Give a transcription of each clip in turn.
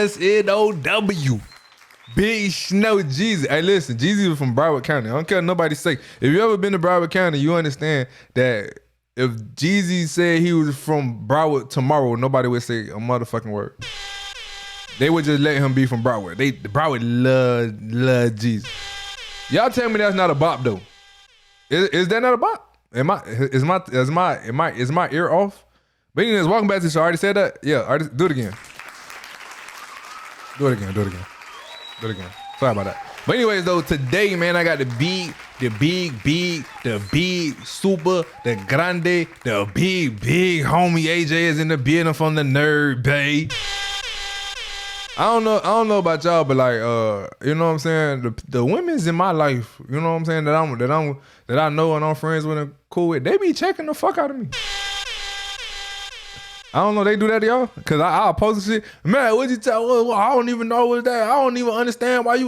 S-N-O-W. Big Snow Jeezy. Hey, listen, Jeezy was from Broward County. I don't care what nobody say. If you ever been to Broward County, you understand that if Jeezy said he was from Broward tomorrow, nobody would say a motherfucking word. They would just let him be from Broward. Broward love Jeezy. Y'all tell me that's not a bop though. Is that not a bop? Is my ear off? But anyways, welcome back to the show. I already said that? Yeah, do it again. Do it again. Sorry about that. But anyways though, today, man, I got the big, super, the grande, the big homie AJ is in the building from the Nerd Bay. I don't know about y'all, but like, you know what I'm saying? The women's in my life, you know what I'm saying, that I know and I'm friends with and cool with, they be checking the fuck out of me. I don't know, they do that to y'all? Cause I'll post shit. Man, what you tell? I don't even know what's that. I don't even understand why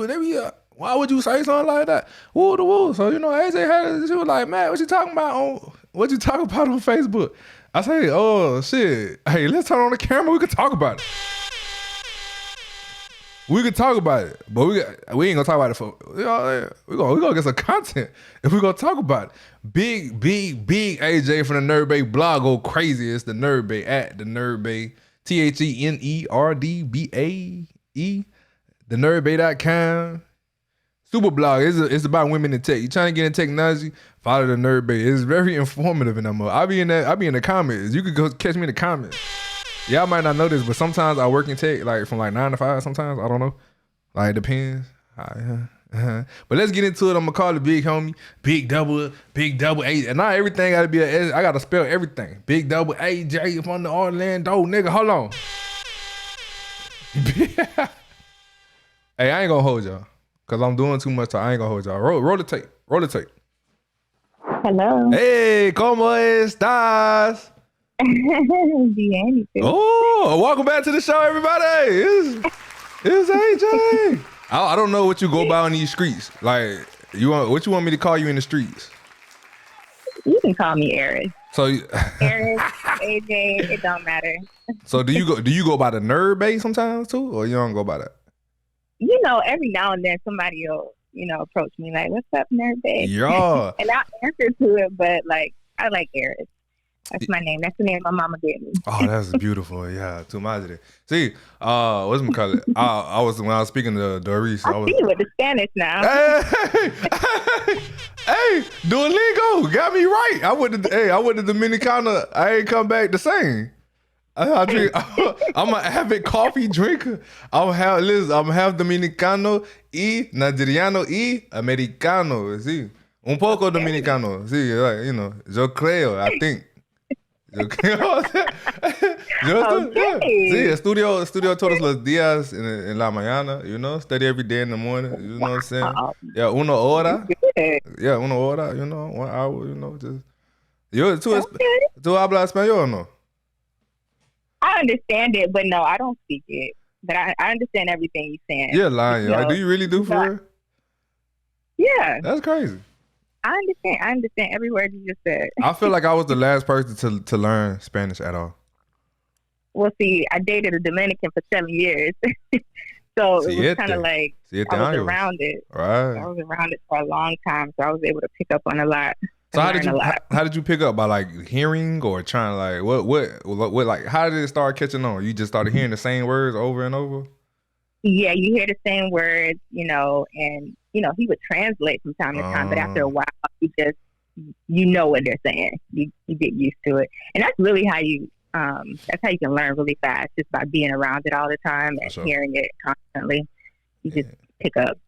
why would you say something like that? Woo the woo. So, you know, AJ she was like, man, what you talking about on Facebook? I say, oh shit. Hey, let's turn on the camera. We could talk about it. We could talk about it, but we ain't gonna talk about it for, you know, we gonna get some content if we gonna talk about it. Big AJ from the Nerd Bay blog go crazy. It's the Nerd Bay at the Nerd Bay, TheNerdBae, thenerdbay.com. Super blog. It's about women in tech. You trying to get in technology? Follow the Nerd Bay. It's very informative in that mode. I be in the comments. You could go catch me in the comments. Y'all might not know this, but sometimes I work in tech, like from like 9 to 5. Sometimes I don't know, like it depends. But let's get into it. I'm gonna call the big homie, big double A, and not everything gotta be I gotta spell everything. Big double AJ from the Orlando, nigga. Hold on. Hey, I ain't gonna hold y'all, cause I'm doing too much. I ain't gonna hold y'all. Roll the tape. Hello. Hey, ¿cómo estás? Bien. Oh, welcome back to the show, everybody. It's AJ. I don't know what you go by on these streets. Like, what you want me to call you in the streets? You can call me Eris. So Eris, AJ, it don't matter. So do you go by the Nerd Bay sometimes too, or you don't go by that? You know, every now and then somebody will, approach me like, "What's up, Nerd Bay?" Yeah. And I'll answer to it, but like, I like Eris. That's my name. That's the name my mama gave me. Oh, that's beautiful. Yeah, tu madre. See, what's my color? When I was speaking to Doris, I see you with the Spanish now. Hey, Duolingo got me right. I went to Dominicana. I ain't come back the same. I drink. I'm an avid coffee drinker. I'm half Dominicano y Nigeriano y Americano. See, un poco Dominicano. See, like, yo creo. I think. Okay. Sí, estudio todos los días en la mañana, study every day in the morning, you know what I'm saying? Yeah, una hora, 1 hour, 1 hour, just. ¿Tú hablas español o no? I understand it, but no, I don't speak it. But I understand everything you're saying. You're lying, like, do you really do for real? Yeah. That's crazy. I understand every word you just said. I feel like I was the last person to learn Spanish at all. Well, see, I dated a Dominican for 7 years. So it was kind of like I was around it. Right. I was around it for a long time, so I was able to pick up on a lot. So how did you pick up? By like hearing or trying to like what like how did it start catching on? You just started hearing the same words over and over? Yeah, you hear the same words, and he would translate from time to time, but after a while, you know what they're saying. You get used to it, and that's really how you can learn really fast, just by being around it all the time and hearing it constantly. You just pick up.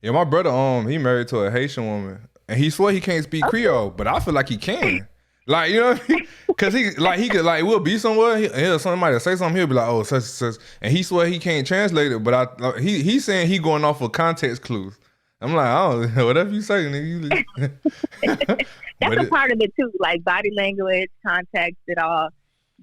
Yeah, my brother, he married to a Haitian woman, and he swore he can't speak Creole, but I feel like he can. Like, you know what I mean? Cause he could, like, we'll be somewhere, somebody say something, he'll be like, oh, such, and he swear he can't translate it, but he's saying he going off of context clues. I'm like, oh, whatever you say, nigga. That's a part of it too, like body language, context, all of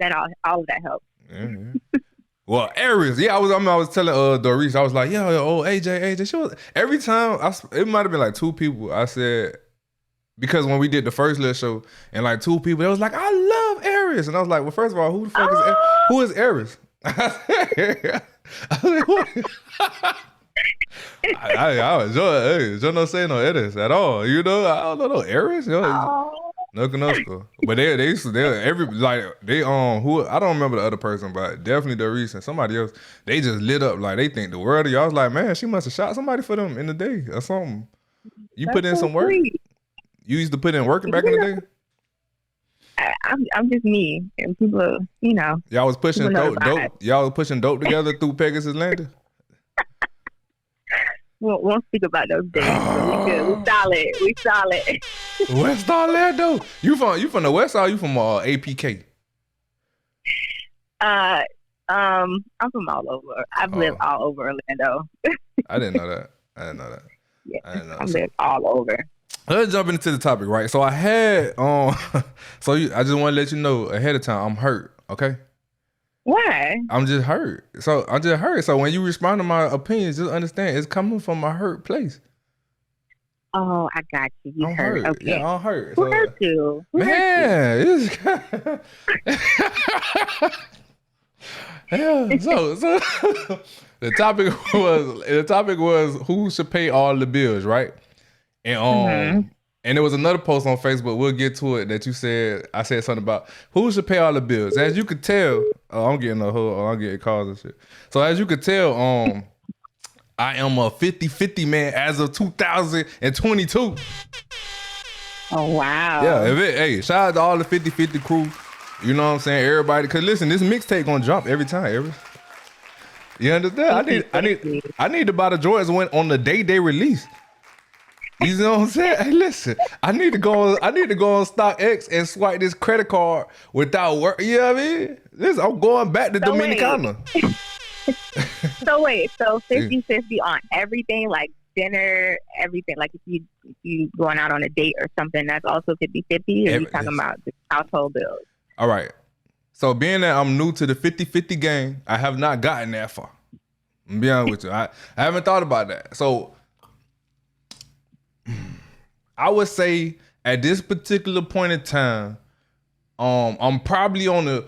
that helps. Yeah. Well, Aries, I was telling Doris, I was like, yo, AJ, she was, every time, it might have been like 2 people, I said, because when we did the first little show, and like 2 people, they was like, I love Aries. And I was like, well, first of all, who is Aries? I was like, what? I enjoy it. Hey, yo no say no errors at all. You know, I don't know no errors. Oh, No conosco. But they every like they who I don't remember the other person, but definitely the recent somebody else. They just lit up like they think the world of y'all. I was like, man, she must have shot somebody for them in the day or something. You that's put in so some work. sweet. You used to put in work back in the day. I'm just me, and people, Y'all was pushing people know the vibe. dope. Y'all was pushing dope together through Pegasus Landing. Won't speak about those days, but we good. We solid. We solid. West Orlando. You from the West or you from APK? I'm from all over. I've lived all over Orlando. I didn't know that. Yeah, I didn't know. I've lived all over. Let's jump into the topic, right? So I had I just want to let you know ahead of time I'm hurt, okay? Why? I'm just hurt. So when you respond to my opinions, just understand it's coming from a hurt place. Oh, I got you. You hurt. Okay. Yeah, I'm hurt. Who hurt you? Yeah. So the topic was who should pay all the bills, right? And and there was another post on Facebook. We'll get to it. I said something about who should pay all the bills. As you could tell, I'm getting calls and shit. So as you could tell, I am a 50-50 man as of 2022. Oh wow. Yeah, hey, shout out to all the 50-50 crew. You know what I'm saying? Everybody, cause listen, this mixtape gonna jump every time. You understand? I need to buy the Jordans on the day they release. You know what I'm saying? Hey, listen, I need to go on StockX and swipe this credit card without work. You know what I mean? Listen, I'm going back to Dominicana. So 50-50 on everything, like dinner, everything. Like if you going out on a date or something, that's also 50-50. Or are you talking about the household bills? All right. So being that I'm new to the 50-50 game, I have not gotten that far. I'm be honest with you. I haven't thought about that. So I would say at this particular point in time, I'm probably on the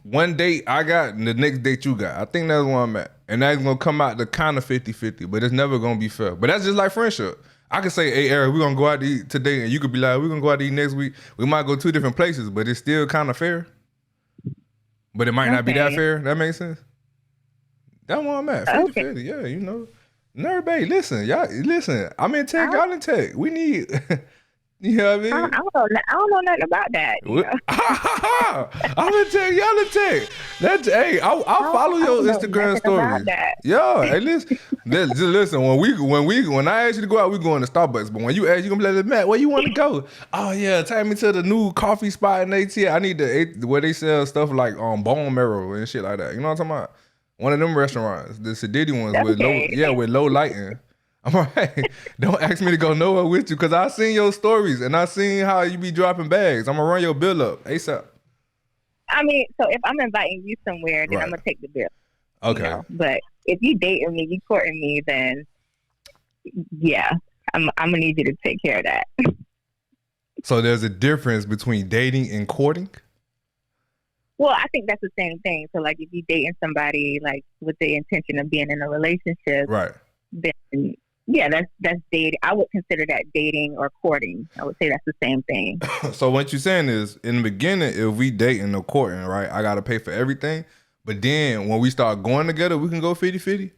one date I got and the next date you got. I think that's where I'm at. And that's gonna come out the kind of 50-50, but it's never gonna be fair. But that's just like friendship. I could say, hey, Eric, we're gonna go out to eat today, and you could be like, we're gonna go out to eat next week. We might go 2 different places, but it's still kind of fair. But it might not be that fair. That makes sense? That's where I'm at. 50-50. Yeah, you know. Nerd babe, listen, I'm in tech, y'all in tech. We need you know what I mean? I don't know nothing about that. I'm in tech, y'all in tech. Hey, I'll follow your Instagram stories. Yeah, hey, listen. When I ask you to go out, we going to Starbucks. But when you ask, you gonna be like, Matt, where you want to go? Oh yeah, take me to the new coffee spot in ATL. I need where they sell stuff like bone marrow and shit like that. You know what I'm talking about? One of them restaurants, the Sedity ones with low lighting. I'm all right. Don't ask me to go nowhere with you because I seen your stories and I seen how you be dropping bags. I'm gonna run your bill up ASAP. I mean, so if I'm inviting you somewhere, then I'm gonna take the bill. Okay. You know? But if you dating me, you courting me, then yeah, I'm gonna need you to take care of that. So there's a difference between dating and courting? Well, I think that's the same thing. So like if you dating somebody like with the intention of being in a relationship, right? Then yeah, that's dating. I would consider that dating or courting. I would say that's the same thing. So what you're saying is in the beginning, if we dating or courting, right, I gotta pay for everything. But then when we start going together, we can go 50-50?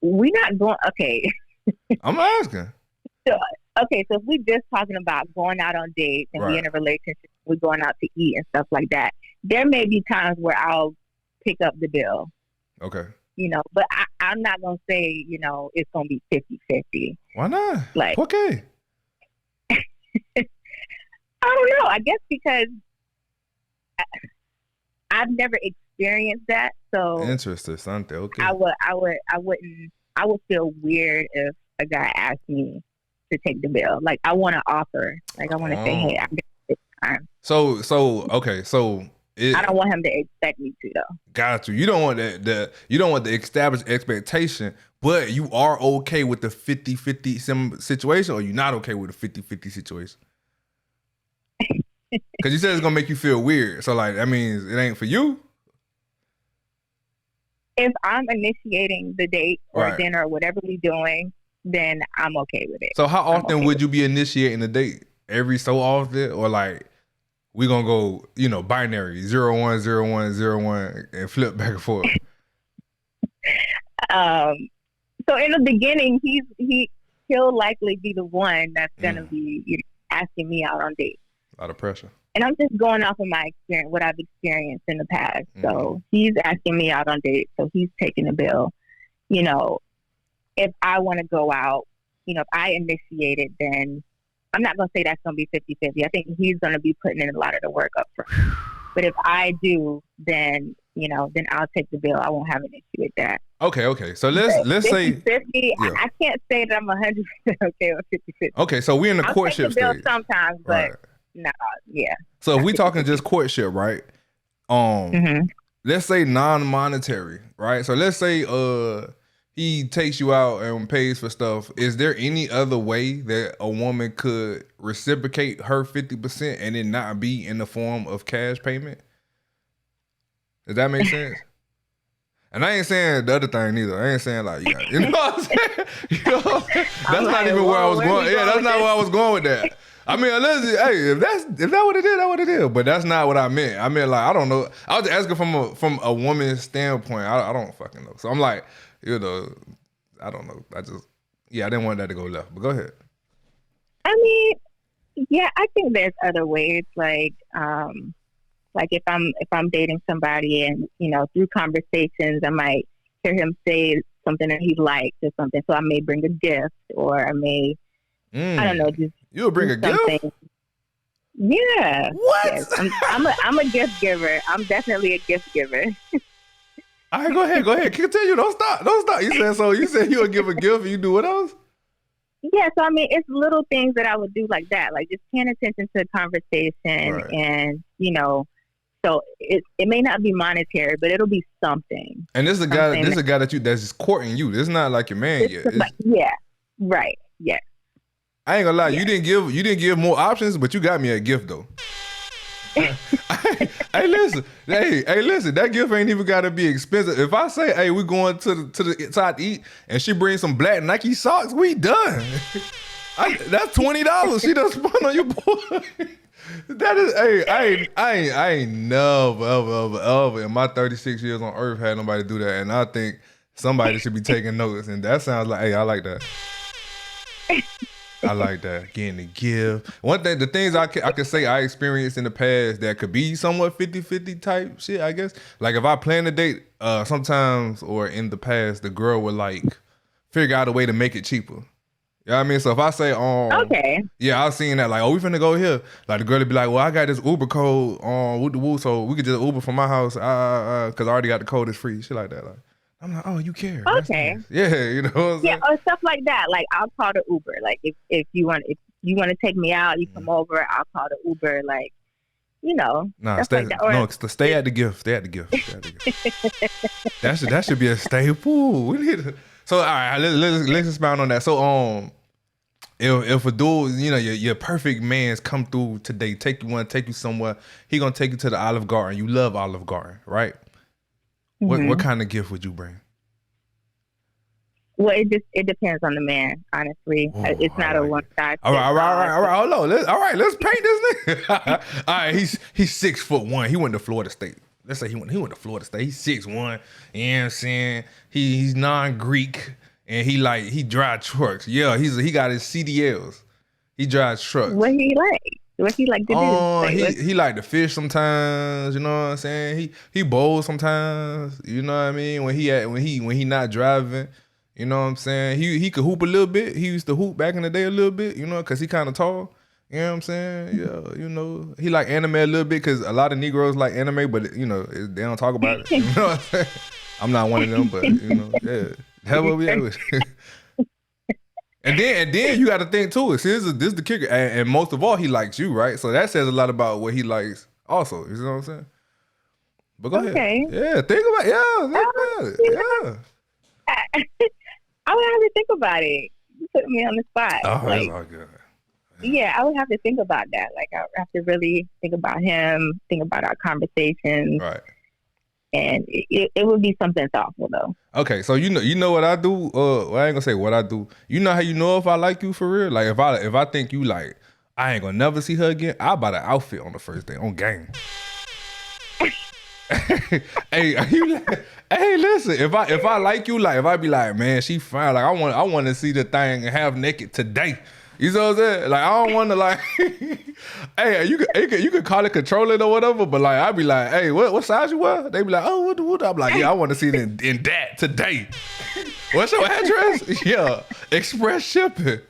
We not going, okay. I'm asking. So if we just talking about going out on dates and we in a relationship, we're going out to eat and stuff like that, there may be times where I'll pick up the bill. Okay. You know, but I'm not going to say, you know, it's going to be 50-50. Why not? Like, okay. I don't know. I guess because I've never experienced that. So interesting, Sante. Okay. I would feel weird if a guy asked me to take the bill. Like I want to offer. Like I want to say, hey, I got this time. So okay. So I don't want him to expect me to though. Got you. You don't want the established expectation, but you are okay with the 50-50 situation, or you're not okay with the 50-50 situation? Because you said it's gonna make you feel weird. So like that means it ain't for you. If I'm initiating the date or Right. dinner or whatever we're doing, then I'm okay with it. So how I'm often okay would with you be initiating the date? Every so often, or like we gonna go, binary 0 1 0 1 0 1 and flip back and forth? it. So in the beginning, he'll likely be the one that's gonna be asking me out on dates. A lot of pressure. And I'm just going off of my experience, what I've experienced in the past. So he's asking me out on dates, so he's taking the bill. If I want to go out, if I initiate it, then I'm not going to say that's going to be 50-50. I think he's going to be putting in a lot of the work up front. But if I do, then, then I'll take the bill. I won't have an issue with that. Okay. So let's say 50, I can't say that I'm 100% okay with 50-50. Okay, so we in the courtship I'll take the bill stage. Sometimes, but no, yeah. So if we talking just courtship, right? Let's say non-monetary, right? So let's say he takes you out and pays for stuff. Is there any other way that a woman could reciprocate her 50% and it not be in the form of cash payment? Does that make sense? And I ain't saying the other thing either. I ain't saying like, you know what I'm saying? That's not even where I was going. Yeah, that's not where I was going with that. I mean, unless, if that what it is, that's what it is. But that's not what I meant. I meant like, I don't know. I was asking from a woman's standpoint. I don't fucking know. So I'm like, I don't know. I didn't want that to go left. But go ahead. I mean, yeah, I think there's other ways. Like if I'm dating somebody and through conversations, I might hear him say something that he likes or something. So I may bring a gift, or I may, I don't know, just you'll bring a gift. Yeah. What? Yes. I'm a gift giver. I'm definitely a gift giver. All right, go ahead. Continue. Don't stop. You said you'll give a gift and you do what else? Yeah, so I mean, it's little things that I would do like that, like just paying attention to the conversation, right. And so it may not be monetary, but it'll be something. And this is a guy. That's just courting you. This is not like your man yet. Yeah, right. Yeah. I ain't gonna lie. Yeah. You didn't give more options, but you got me a gift though. Hey, listen. That gift ain't even gotta be expensive. If I say, "Hey, we're going to the side to eat," and she brings some black Nike socks, we done. That's $20 she done spent on your boy. That is, I ain't never ever in my 36 years on earth had nobody do that, and I think somebody should be taking notice. And that sounds like, hey, I like that. I like that. Getting the gift. One thing, the things I could say I experienced in the past that could be somewhat 50-50 type shit, I guess. Like if I plan a date, sometimes or in the past, the girl would like figure out a way to make it cheaper. You know what I mean? So if I say, okay, yeah, I was seeing that, like, we finna go here. Like the girl would be like, well, I got this Uber code with the woo, so we could just Uber from my house, cause I already got the code, it's free. Shit like that. Like, I'm like, oh, you care? Okay. Nice. Yeah, what I'm saying? Or stuff like that. Like I'll call the Uber. Like if you want to take me out, you come over. I'll call the Uber. Like, stay. Like that. Stay at the gift. Stay at the gift. That should be a staple. We need to. So all right, let's expound on that. So if a dude, your perfect man's come through today, take you somewhere, he gonna take you to the Olive Garden. You love Olive Garden, right? What kind of gift would you bring? Well, it depends on the man, honestly. It's not a one size. All right. Hold on. Let's paint this nigga. All right, he's 6'1". He went to Florida State. Let's say he went to Florida State. He's 6'1". You know what I'm saying? He's non-Greek and he drives trucks. Yeah, he got his CDLs. He drives trucks. What he like? What he like to do? He like to fish sometimes, you know what I'm saying? He bowls sometimes, you know what I mean? When he not driving, you know what I'm saying? He could hoop a little bit. He used to hoop back in the day a little bit, cause he kind of tall. You know what I'm saying? Yeah, he like anime a little bit, cause a lot of Negroes like anime, but they don't talk about it. You know what I'm saying? I'm not one of them, but yeah, that's what we have. And then you got to think too. This is the kicker, and most of all, he likes you, right? So that says a lot about what he likes, also. You know what I'm saying? But go ahead. Yeah, think about it. Yeah. I would have to think about it. You put me on the spot. Oh, that's all good. Yeah, I would have to think about that. Like I would have to really think about him, think about our conversations. Right. and it would be something thoughtful though. Okay, so you know what I do? Well, I ain't gonna say what I do. You know how you know if I like you for real? Like if I think you like, I ain't gonna never see her again. I buy the outfit on the first day on game. Hey, hey, listen. If I like you, like if I be like, man, she fine. Like I want to see the thing half naked today. You know what I'm saying? Like I don't want to like. Hey, you could call it controlling or whatever, but like I be like, hey, what size you wear? They be like, oh, what? I'm like, yeah, I want to see it in that today. What's your address? Yeah, express shipping.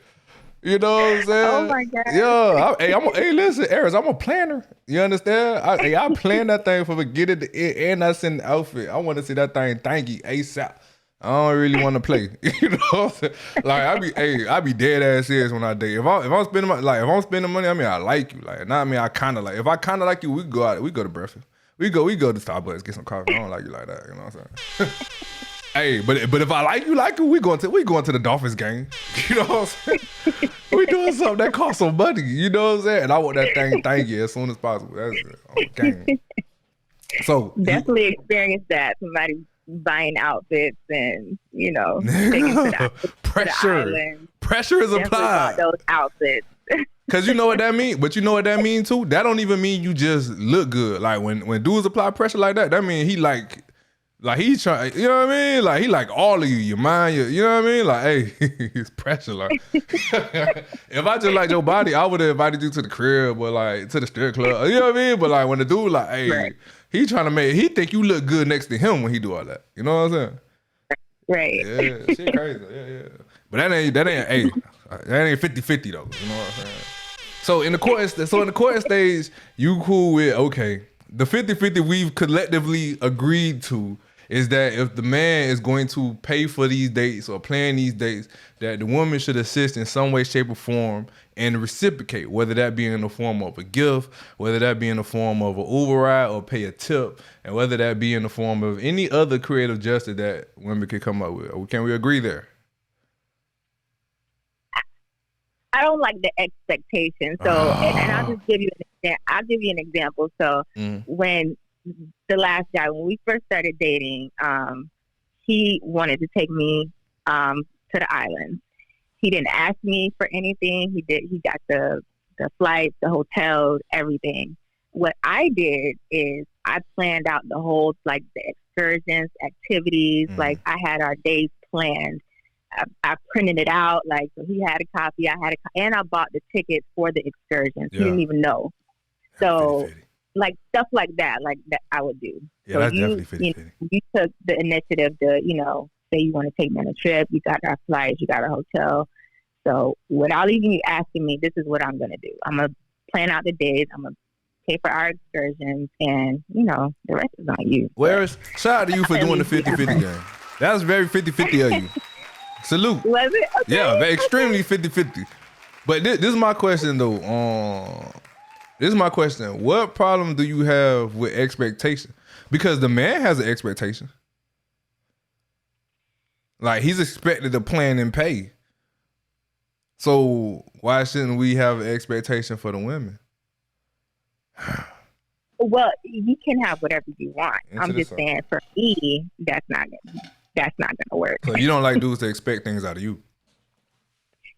You know what I'm saying? Oh my God. Yeah. Hey, listen, Aris, I'm a planner. You understand? I plan that thing from beginning to end, and I send the outfit. I want to see that thing thanky ASAP. I don't really want to play. You know what I'm saying? Like I be dead ass serious when I date. If I'm spending money, I mean I like you. Like not I mean I kinda like. If I kinda like you, we go out, we go to breakfast. We go to Starbucks, get some coffee. I don't like you like that. You know what I'm saying? Hey, but if I like you, we going to the Dolphins game. You know what I'm saying? We doing something that costs some money. You know what I'm saying? And I want that thing thank you as soon as possible. That's it. On the game. So definitely experience that. Somebody buying outfits and taking to pressure is applied. Those outfits. Cause you know what that mean, but you know what that mean too. That don't even mean you just look good. Like when dudes apply pressure like that, that mean he like he's trying. You know what I mean? Like he like all of you, your mind, you know what I mean? Like hey, it's pressure. Like if I just like your body, I would have invited you to the crib or like to the strip club. You know what I mean? But like when the dude like hey. Right. He trying to he think you look good next to him when he do all that. You know what I'm saying? Right. Yeah, shit crazy. Yeah. But that ain't 50-50 though. You know what I'm saying? So in the court stage, you cool with okay. The 50-50 we've collectively agreed to is that if the man is going to pay for these dates or plan these dates, that the woman should assist in some way, shape, or form and reciprocate, whether that be in the form of a gift, whether that be in the form of an Uber ride or pay a tip, and whether that be in the form of any other creative justice that women can come up with. Can we agree there? I don't like the expectation. So, and I'll just give you an example. So, when the last guy, when we first started dating, he wanted to take me to the island. He didn't ask me for anything. He got the flights, the hotels, everything. What I did is I planned out the whole, like the excursions, activities. Like I had our days planned. I printed it out. Like so he had a copy. And I bought the tickets for the excursions. Yeah. He didn't even know. So like stuff like that I would do. Yeah, so that's definitely fitty. You took the initiative to, say you want to take me on a trip. You got our flights. You got our hotel. So without even you asking me, this is what I'm going to do. I'm going to plan out the days. I'm going to pay for our excursions. And, the rest is on you. Shout out to you for doing the 50-50 game. That was very 50-50 of you. Salute. Was it? Okay. Yeah, extremely 50-50. But this is my question, though. This is my question. What problem do you have with expectation? Because the man has an expectation. Like, he's expected to plan and pay. So why shouldn't we have an expectation for the women? Well, you can have whatever you want. I'm just saying, for me, that's not gonna work. So you don't like dudes to expect things out of you?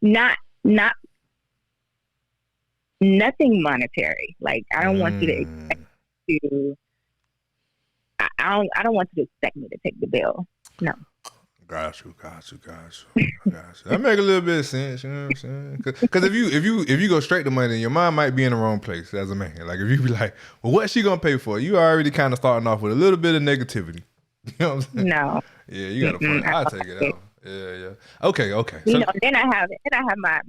Not nothing monetary. Like I don't want you to expect to. I don't want you to expect me to take the bill. No. Got you. That make a little bit of sense, you know what I'm saying? Because if you go straight to money, your mind might be in the wrong place as a man. Like if you be like, well, what's she gonna pay for? You already kind of starting off with a little bit of negativity. You know what I'm saying? No. Yeah, you got a point. I'll take it out. Yeah. Okay. Then I have my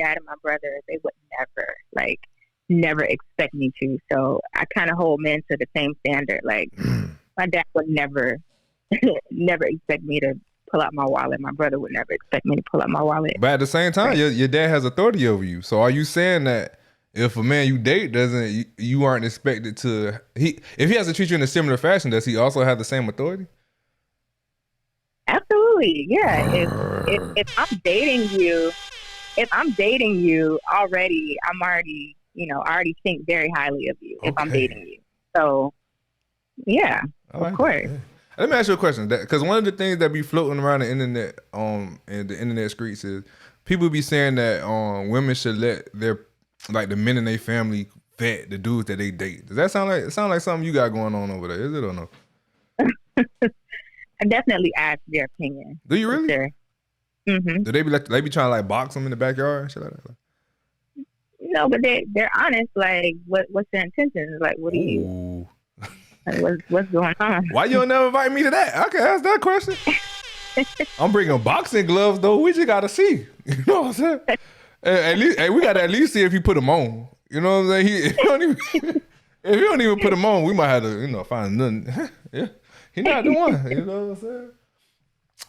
dad and my brother. They would never expect me to. So I kind of hold men to the same standard. Like my dad would never expect me to pull out my wallet. My brother would never expect me to pull out my wallet. But at the same time, your dad has authority over you. So are you saying that if a man you date you aren't expected to, if he has to treat you in a similar fashion, does he also have the same authority? Absolutely, yeah. If I'm dating you already, I already think very highly of you. Okay. If I'm dating you, so yeah. I Of like that. course. Yeah. Let me ask you a question, because one of the things that be floating around the internet, and the internet streets is people be saying that women should let their like the men in their family vet the dudes that they date. Does that sound like something you got going on over there? Is it or no? I definitely ask their opinion. Do you really? Sure. Mm-hmm. Do they be trying to like box them in the backyard and shit like that? No, but they're honest. Like, what's their intentions? Like, what do you? Ooh. Like, what's going on? Why you don't never invite me to that? I can ask that question. I'm bringing boxing gloves though. We just gotta see. You know what I'm saying? At least, we gotta at least see if he put them on. You know what I'm saying? If he don't even put them on, we might have to, find nothing. Yeah, he not the one. You know what I'm saying?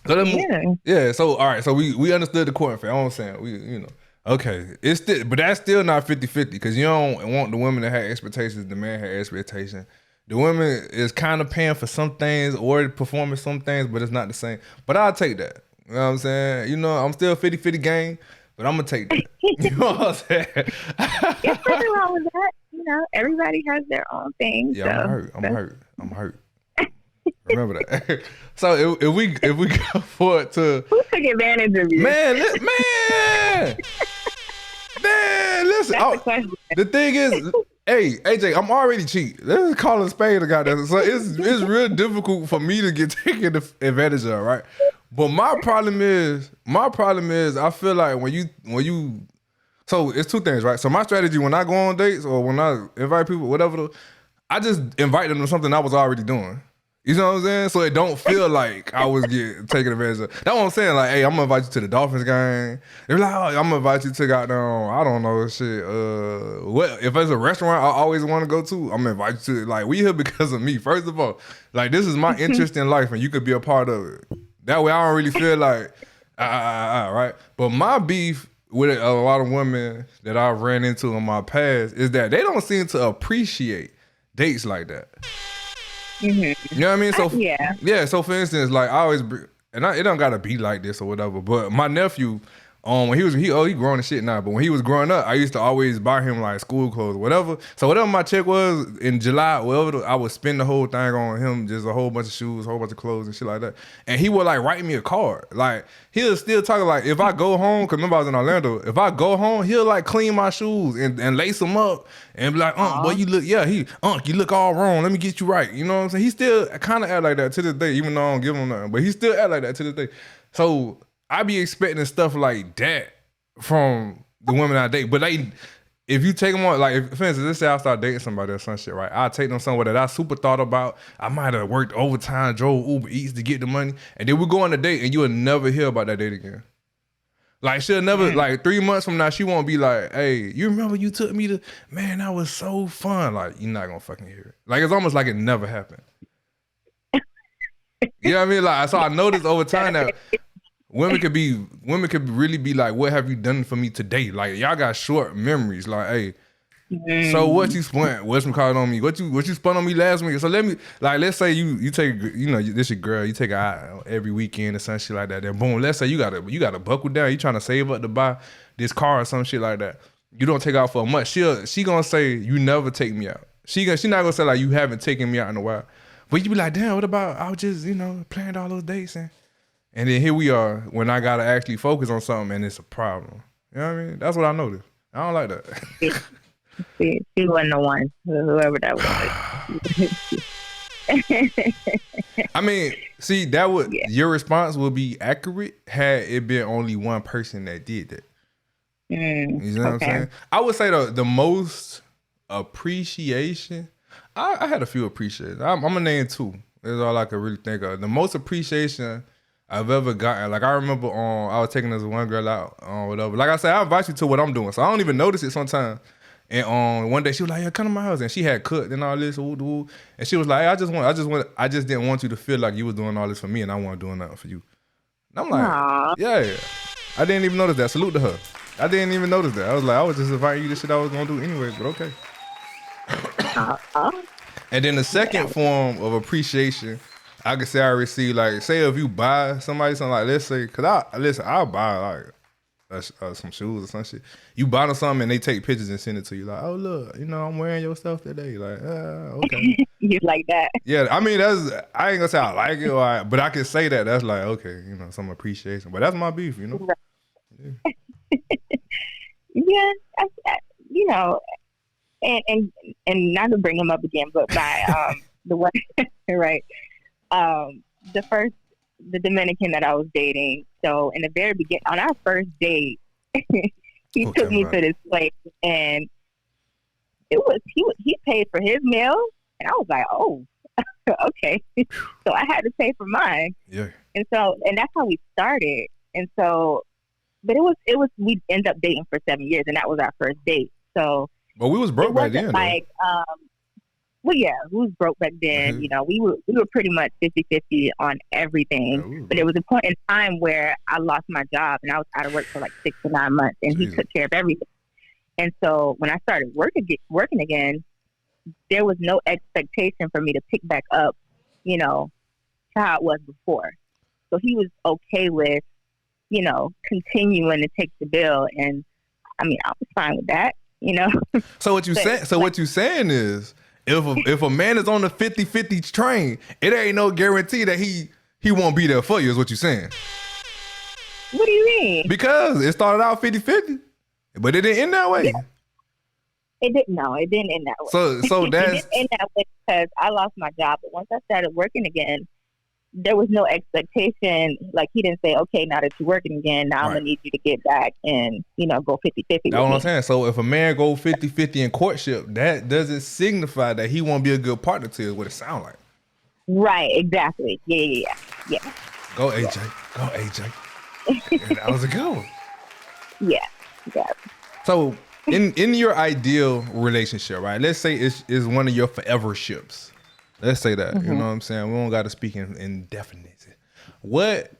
So yeah. So all right. So we understood the court fair. I'm saying okay. It's still, but that's still not 50-50 because you don't want the women to have expectations. The man had expectations. The women is kind of paying for some things or performing some things, but it's not the same. But I'll take that. You know what I'm saying? I'm still 50-50 game, but I'm gonna take that. You know what I'm saying? There's nothing wrong with that. Everybody has their own thing. Yeah, so. I'm hurt. Remember that. So if we go forward to who took advantage of you, man, listen. The thing is, hey, AJ, I'm already cheap. Let's call a spade a goddamn. So it's real difficult for me to get taken advantage of, right? But my problem is I feel like when you so it's two things, right? So my strategy when I go on dates or when I invite people, whatever, I just invite them to something I was already doing. You know what I'm saying? So it don't feel like I was taken advantage of. That's what I'm saying. Like, hey, I'm gonna invite you to the Dolphins game. They're like, oh, I'm gonna invite you to goddamn, I don't know, shit. What if it's a restaurant I always want to go to? I'm gonna invite you to. Like, we here because of me. First of all, like this is my interest in life, and you could be a part of it. That way, I don't really feel like, right? But my beef with a lot of women that I've ran into in my past is that they don't seem to appreciate dates like that. Mm-hmm. You know what I mean? So yeah. So for instance, like I always, it don't gotta be like this or whatever. But my nephew, when he grown and shit now. But when he was growing up, I used to always buy him like school clothes, whatever. So whatever my check was in July, whatever, I would spend the whole thing on him, just a whole bunch of shoes, a whole bunch of clothes and shit like that. And he would like write me a card. Like he'll still talk like if I go home, cause remember I was in Orlando. If I go home, he'll like clean my shoes and lace them up and be like, boy, you look, you look all wrong. Let me get you right. You know what I'm saying? He still kind of act like that to this day, even though I don't give him nothing. But he still act like that to this day. So I be expecting stuff like that from the women I date. But if you take them on, like, for instance, let's say I start dating somebody or some shit, right? I'll take them somewhere that I super thought about. I might have worked overtime, drove Uber Eats to get the money. And then we go on a date and you will never hear about that date again. Like, she'll never, like, 3 months from now, she won't be like, hey, you remember you took me to, man, that was so fun. Like, you're not going to fucking hear it. Like, it's almost like it never happened. You know what I mean? Like, so I noticed over time that women could really be like, what have you done for me today? Like, y'all got short memories. Like, hey, so what you spent? What's some called on me? What you spent on me last week? So let's say you take, this your girl, you take her out every weekend or some shit like that. Then boom, let's say you gotta buckle down. You trying to save up to buy this car or some shit like that. You don't take out for a month. She gonna say you never take me out. She not gonna say like you haven't taken me out in a while. But you be like, damn, what about I was just planned all those dates and then here we are when I gotta actually focus on something and it's a problem. You know what I mean? That's what I noticed. I don't like that. She wasn't the one, whoever that was. I mean, see, your response would be accurate had it been only one person that did that. You know what I'm saying? I would say the most appreciation. I had a few appreciations. I'm gonna name two. That's all I could really think of. The most appreciation I've ever gotten. Like I remember I was taking this one girl out whatever. Like I said, I invite you to what I'm doing, so I don't even notice it sometimes. And one day she was like, "Yeah, come to my house," and she had cooked and all this, and she was like, hey, I just didn't want you to feel like you was doing all this for me, and I wasn't doing nothing for you. And I'm like, aww. Yeah, I didn't even notice that. Salute to her. I didn't even notice that. I was like, I was just inviting you to shit I was gonna do anyway, but okay. And then the second form of appreciation I could say I receive, like, say if you buy somebody something, like, let's say, cause I'll buy like some shoes or some shit. You buy them something and they take pictures and send it to you. Like, oh look, I'm wearing your stuff today. Like, okay. You like that? Yeah, I mean I ain't gonna say I like it, but I can say that that's like okay, some appreciation. But that's my beef, Right. Yeah. Yeah, you know, and not to bring him up again, but my the one right, the Dominican that I was dating. So in the very beginning, on our first date, he took me to this place, and he paid for his meal, and I was like, oh, okay. So I had to pay for mine. Yeah. And that's how we started. And so, but it was we ended up dating for 7 years, and that was our first date. So, but we was broke back then. Like, well, yeah, we was broke back then. We were pretty much 50-50 on everything. Yeah, but there was a point in time where I lost my job, and I was out of work for like 6 to 9 months, and he took care of everything. And so when I started working again, there was no expectation for me to pick back up, how it was before. So he was okay with, continuing to take the bill. And I mean, I was fine with that, So what you what you saying is if a man is on the 50-50 train, it ain't no guarantee that he won't be there for you is what you're saying. What do you mean? Because it started out 50-50, but it didn't end that way. Yeah. It didn't end that way. So that's... It didn't end that way because I lost my job. But once I started working again, there was no expectation. Like, he didn't say, okay, now that you're working again, now I'm going to need you to get back and, go 50-50. That's what I'm saying. So if a man go 50-50 in courtship, that doesn't signify that he won't be a good partner to you, is what it sounds like. Right, exactly. Yeah. Go AJ. Go AJ. That was a good one. Yeah. So in your ideal relationship, right? Let's say it's one of your forever ships. Let's say that. You know what I'm saying? We don't got to speak in definite. What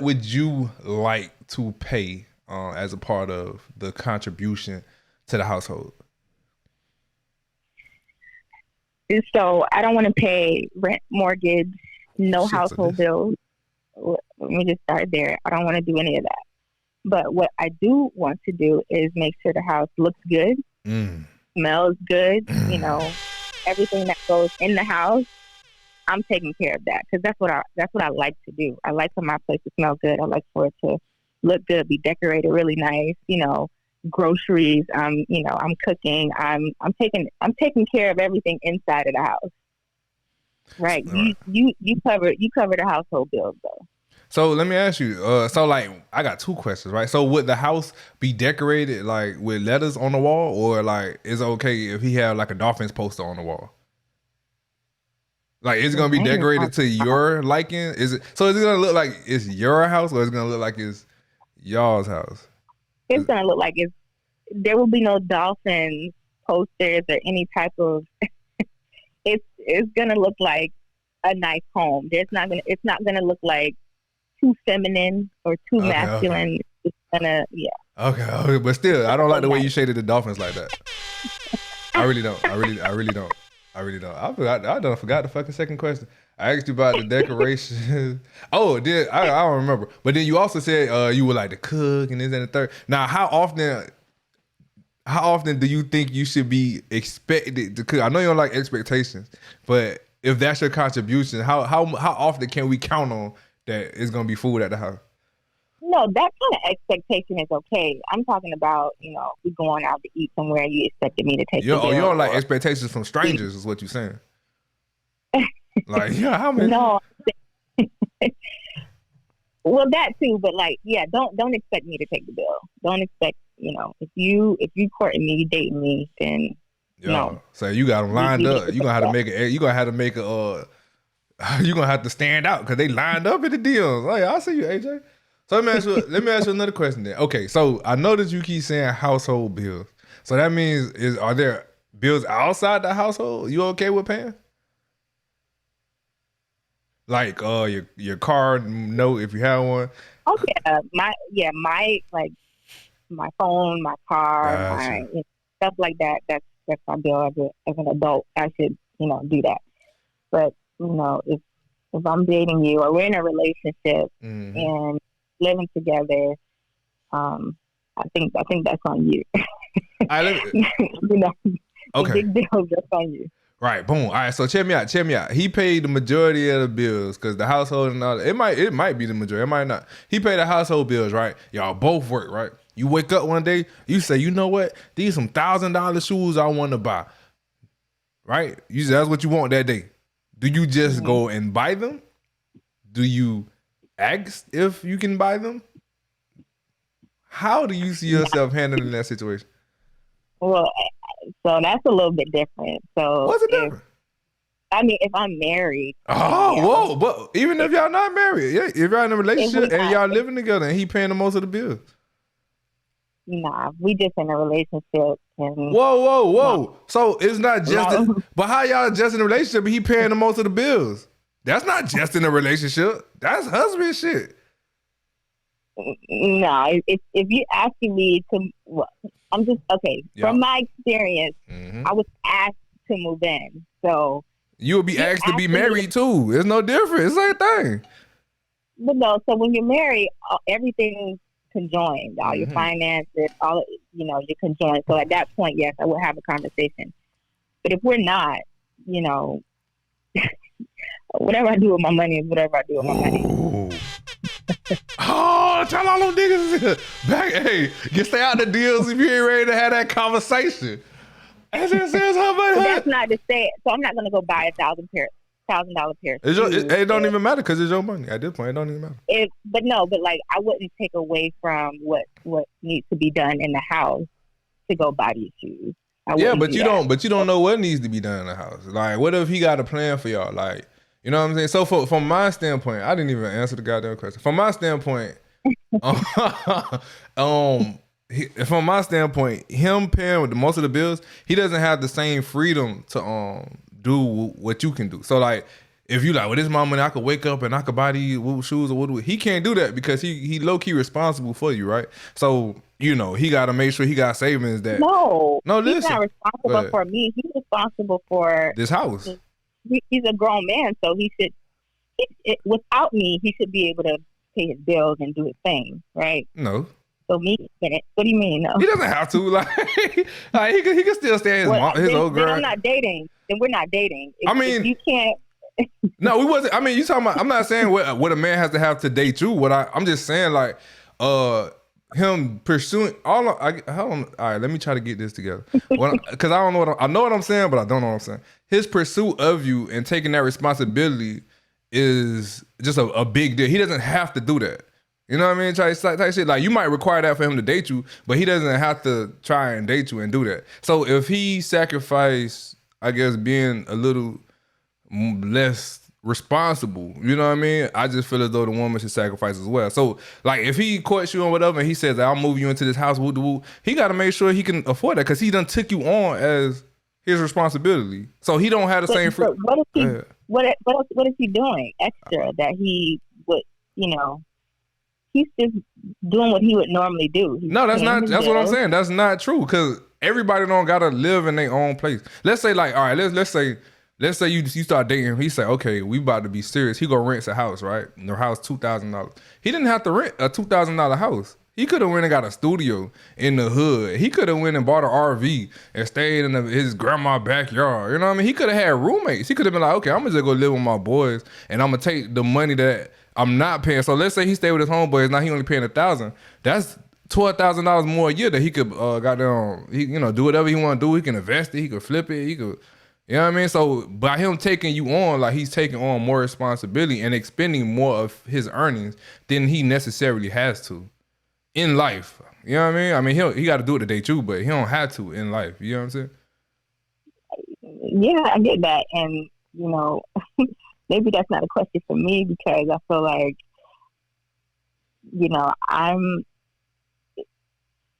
would you like to pay as a part of the contribution to the household? So I don't want to pay rent, mortgage, no household bills. Let me just start there. I don't want to do any of that. But what I do want to do is make sure the house looks good, smells good, everything that goes in the house, I'm taking care of that because that's what I like to do. I like for my place to smell good. I like for it to look good, be decorated really nice. Groceries. I'm cooking. I'm taking care of everything inside of the house. Right. You cover the household bills though. So let me ask you. So like I got 2 questions, right? So would the house be decorated like with letters on the wall, or like is it okay if he had like a Dolphins poster on the wall? Like is it gonna be decorated to your liking? Is it gonna look like it's your house, or is it gonna look like it's y'all's house? It's gonna look like there will be no Dolphins posters or any type of. It's gonna look like a nice home. It's not gonna look like too feminine or too masculine. Okay. It's gonna, yeah. Okay, but still, I don't like the way you shaded the Dolphins like that. I really don't. I really don't. I forgot the fucking second question. I asked you about the decorations. I don't remember. But then you also said you would like to cook and this and the third. Now, how often do you think you should be expected to cook? I know you don't like expectations, but if that's your contribution, how often can we count on that it's gonna be food at the house? No, that kind of expectation is okay. I'm talking about, we going out to eat somewhere and you expected me to take you. You don't like expectations from strangers, is what you're saying. Like, yeah, how many? No. Well, that too, but like, yeah, don't expect me to take the bill. Don't expect, if you courting me, you dating me, then no. So you got them lined up. You gonna have to make it. You gonna have to make a. You gonna have to stand out because they lined up in the deals. Like, I see you, AJ. So let me ask you another question then. Okay, so I know that you keep saying household bills. So that means are there bills outside the household you okay with paying? Like your car note if you have one. Oh yeah, my phone, my car, stuff like that. That's my bill as an adult. I should do that. But if I'm dating you or we're in a relationship and living together, I think that's on you. You know, the Okay. big bills, that's on you. Right, boom. All right, so check me out. He paid the majority of the bills because the household and all that. It might be the majority, it might not. He paid the household bills, right? Y'all both work, right? You wake up one day, you say, you know what? These some $1,000 shoes I want to buy. Right? That's what you want that day. Do you just go and buy them? Do you ask if you can buy them? How do you see yourself handling that situation? Well, so that's a little bit different. So What's it different? If I'm married. Whoa. But even if y'all not married, yeah, if y'all in a relationship and y'all living together and he paying the most of the bills. Nah, we just in a relationship. And whoa. No. So it's not just, but how y'all just in a relationship and he paying the most of the bills? That's not just in a relationship. That's husband shit. No, if you're asking me to, well, I'm just, okay. Yeah. From my experience, I was asked to move in. So you would be asked to be married too. It's no different. It's the same thing. But no, so when you're married, everything's conjoined. All your finances, all, you're conjoined. So at that point, yes, I would have a conversation. But if we're not, whatever I do with my money is whatever I do with my money. Oh, tell all them niggas back. Hey, get stay out the deals if you ain't ready to have that conversation. That's not to say it. So I'm not gonna go buy $1,000 pair. It don't even matter because it's your money. At this point, it don't even matter. But like I wouldn't take away from what needs to be done in the house to go buy these shoes. Yeah, but you don't. But you don't know what needs to be done in the house. Like, what if he got a plan for y'all? Like, you know what I'm saying? So from my standpoint, I didn't even answer the goddamn question. From my standpoint, from my standpoint, him paying with most of the bills, he doesn't have the same freedom to do what you can do. So like, if you like, well, this is my money, I could wake up and I could buy these shoes or what. He can't do that because he low key responsible for you, right? So he got to make sure he got savings that. No, listen. He's not responsible for me. He's responsible for this house. He's a grown man, so he should. Without me, he should be able to pay his bills and do his thing, right? No. So me, what do you mean? No, he doesn't have to. Like he can still stay his old girl. Then I'm not dating. Then we're not dating. If you can't. No, we wasn't. I mean, you talking about? I'm not saying what a man has to have to date you. I'm just saying like, him pursuing all right, let me try to get this together. Because I know what I'm saying, but I don't know what I'm saying. His pursuit of you and taking that responsibility is just a big deal. He doesn't have to do that. You know what I mean? Type shit. Like, you might require that for him to date you, but he doesn't have to try and date you and do that. So if he sacrificed, I guess, being a little less responsible, you know what I mean? I just feel as though the woman should sacrifice as well. So like, if he courts you and whatever and he says, I'll move you into this house, he got to make sure he can afford that because he done took you on as his responsibility. So he don't have the same free. What is he doing extra that he would, he's just doing what he would normally do. That's what I'm saying. That's not true because everybody don't got to live in their own place. Let's say like, all right, let's say you start dating him. He say, okay, we about to be serious. He go rent a house, right? And the house $2,000. He didn't have to rent a $2,000 house. He could have went and got a studio in the hood. He could have went and bought an RV and stayed in his grandma's backyard. You know what I mean? He could have had roommates. He could have been like, okay, I'm gonna just go live with my boys and I'm gonna take the money that I'm not paying. So let's say he stayed with his homeboys. Now he only paying $1,000. That's $12,000 more a year that he could do whatever he want to do. He can invest it. He could flip it. He could. You know what I mean? So by him taking you on, like he's taking on more responsibility and expending more of his earnings than he necessarily has to in life. You know what I mean? I mean, he got to do it to date you, but he don't have to in life. You know what I'm saying? Yeah, I get that. And, maybe that's not a question for me because I feel like,